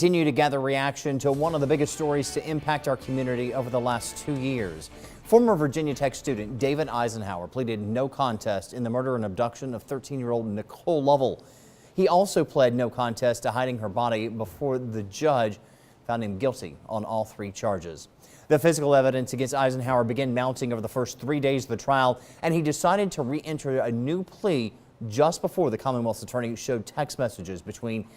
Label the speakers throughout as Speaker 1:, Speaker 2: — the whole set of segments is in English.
Speaker 1: Continue to gather reaction to one of the biggest stories to impact our community over the last 2 years. Former Virginia Tech student David Eisenhauer pleaded no contest in the murder and abduction of 13-year-old Nicole Lovell. He also pled no contest to hiding her body before the judge found him guilty on all 3 charges. The physical evidence against Eisenhauer began mounting over the first 3 days of the trial, and he decided to re-enter a new plea just before the Commonwealth's attorney showed text messages between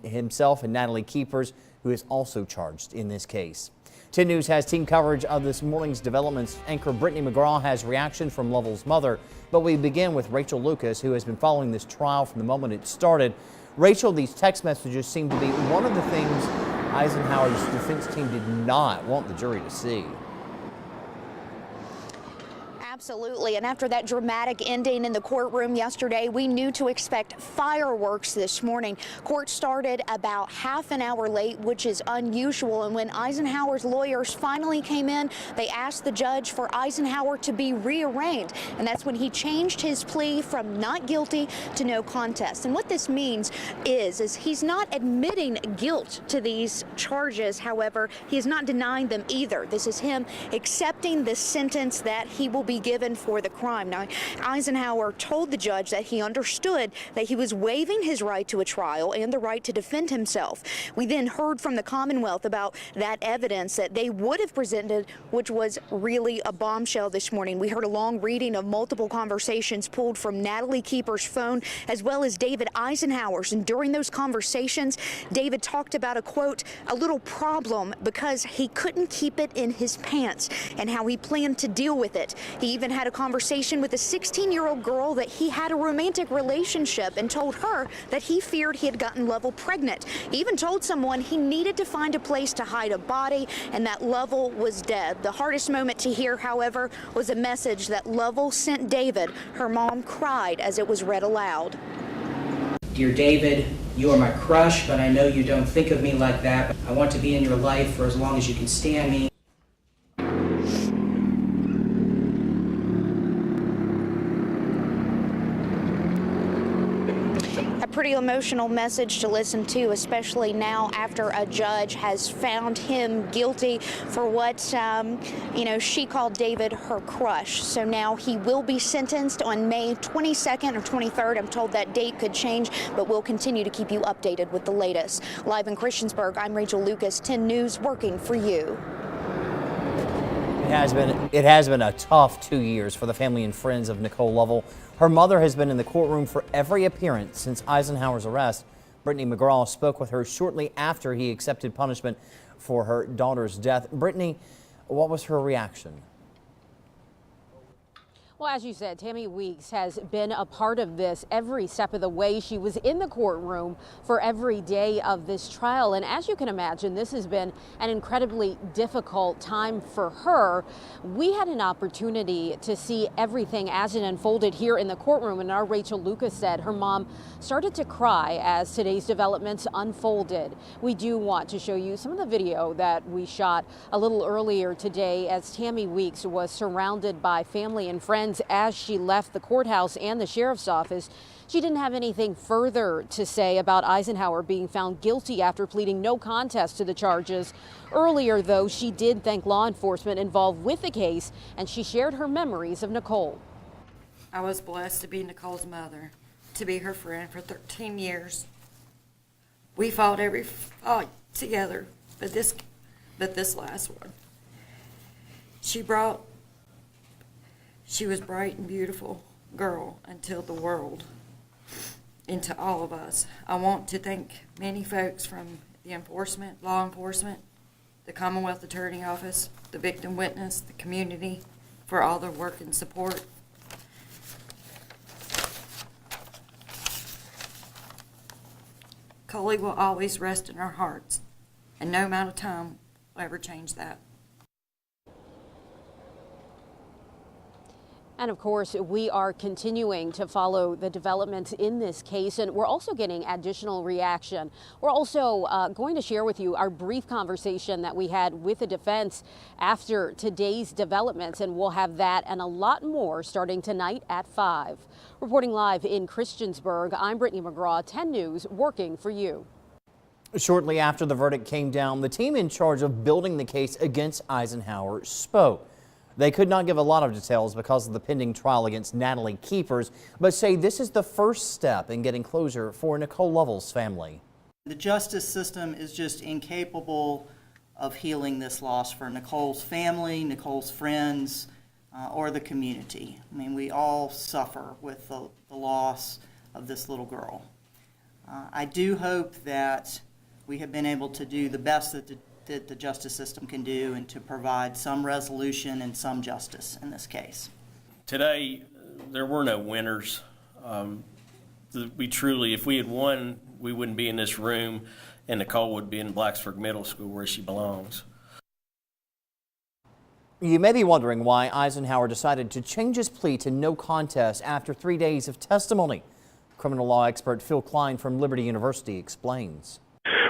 Speaker 1: himself and Natalie Keepers, who is also charged in this case. 10 News has team coverage of this morning's developments. Anchor Brittany McGraw has reaction from Lovell's mother, but we begin with Rachel Lucas, who has been following this trial from the moment it started. Rachel, these text messages seem to be one of the things Eisenhower's defense team did not want the jury to see.
Speaker 2: Absolutely. And after that dramatic ending in the courtroom yesterday, we knew to expect fireworks this morning. Court started about half an hour late, which is unusual. And when Eisenhower's lawyers finally came in, they asked the judge for Eisenhower to be rearraigned. And that's when he changed his plea from not guilty to no contest. And what this means is he's not admitting guilt to these charges. However, he is not denying them either. This is him accepting the sentence that he will be given for the crime. Now, Eisenhower told the judge that he understood that he was waiving his right to a trial and the right to defend himself. We then heard from the Commonwealth about that evidence that they would have presented, which was really a bombshell this morning. We heard a long reading of multiple conversations pulled from Natalie Keepers' phone, as well as David Eisenhower's. And during those conversations, David talked about a, quote, a little problem because he couldn't keep it in his pants and how he planned to deal with it. He even had a conversation with a 16-year-old girl that he had a romantic relationship and told her that he feared he had gotten Lovell pregnant. He even told someone he needed to find a place to hide a body and that Lovell was dead. The hardest moment to hear, however, was a message that Lovell sent David. Her mom cried as it was read aloud.
Speaker 3: Dear David, you are my crush, but I know you don't think of me like that. I want to be in your life for as long as you can stand me.
Speaker 2: Pretty emotional message to listen to, especially now after a judge has found him guilty for what, she called David her crush. So now he will be sentenced on May 22nd or 23rd. I'm told that date could change, but we'll continue to keep you updated with the latest. Live in Christiansburg, I'm Rachel Lucas, 10 News, working for you.
Speaker 1: It has been a tough 2 years for the family and friends of Nicole Lovell. Her mother has been in the courtroom for every appearance since Eisenhower's arrest. Brittany McGraw spoke with her shortly after he accepted punishment for her daughter's death. Brittany, what was her reaction?
Speaker 4: Well, as you said, Tammy Weeks has been a part of this every step of the way. She was in the courtroom for every day of this trial. And as you can imagine, this has been an incredibly difficult time for her. We had an opportunity to see everything as it unfolded here in the courtroom. And our Rachel Lucas said her mom started to cry as today's developments unfolded. We do want to show you some of the video that we shot a little earlier today as Tammy Weeks was surrounded by family and friends as she left the courthouse and the sheriff's office. She didn't have anything further to say about Eisenhower being found guilty after pleading no contest to the charges. Earlier, though, she did thank law enforcement involved with the case, and she shared her memories of Nicole.
Speaker 5: I was blessed to be Nicole's mother, to be her friend for 13 years. We fought every fight together, but this last one. She was bright and beautiful girl until the world, and to all of us. I want to thank many folks from the law enforcement, the Commonwealth Attorney Office, the victim witness, the community, for all their work and support. Coley will always rest in our hearts, and no amount of time will ever change that.
Speaker 4: And of course, we are continuing to follow the developments in this case, and we're also getting additional reaction. We're also going to share with you our brief conversation that we had with the defense after today's developments, and we'll have that and a lot more starting tonight at 5. Reporting live in Christiansburg, I'm Brittany McGraw, 10 News, working for you.
Speaker 1: Shortly after the verdict came down, the team in charge of building the case against Eisenhauer spoke. They could not give a lot of details because of the pending trial against Natalie Keepers, but say this is the first step in getting closure for Nicole Lovell's family.
Speaker 6: The justice system is just incapable of healing this loss for Nicole's family, Nicole's friends, or the community. I mean, we all suffer with the loss of this little girl. I do hope that we have been able to do the best that the justice system can do and to provide some resolution and some justice in this case.
Speaker 7: Today, there were no winners. We truly, if we had won, we wouldn't be in this room, and Nicole would be in Blacksburg Middle School where she belongs.
Speaker 1: You may be wondering why Eisenhauer decided to change his plea to no contest after 3 days of testimony. Criminal law expert Phil Klein from Liberty University explains.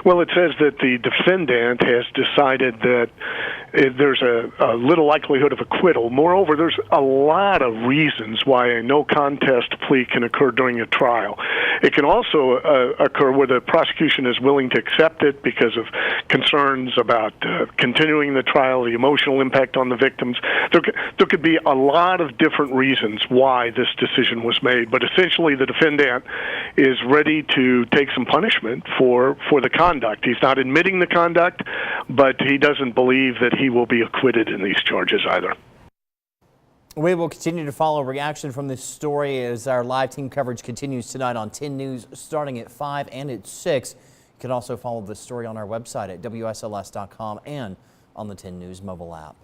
Speaker 8: Well, it says that the defendant has decided that there's a little likelihood of acquittal. Moreover, there's a lot of reasons why a no contest plea can occur during a trial. It can also occur where the prosecution is willing to accept it because of concerns about continuing the trial, the emotional impact on the victims. There could be a lot of different reasons why this decision was made, but essentially the defendant is ready to take some punishment for the conduct. He's not admitting the conduct, but he doesn't believe that he will be acquitted in these charges either.
Speaker 1: We will continue to follow reaction from this story as our live team coverage continues tonight on 10 News starting at 5 and at 6. You can also follow this story on our website at WSLS.com and on the 10 News mobile app.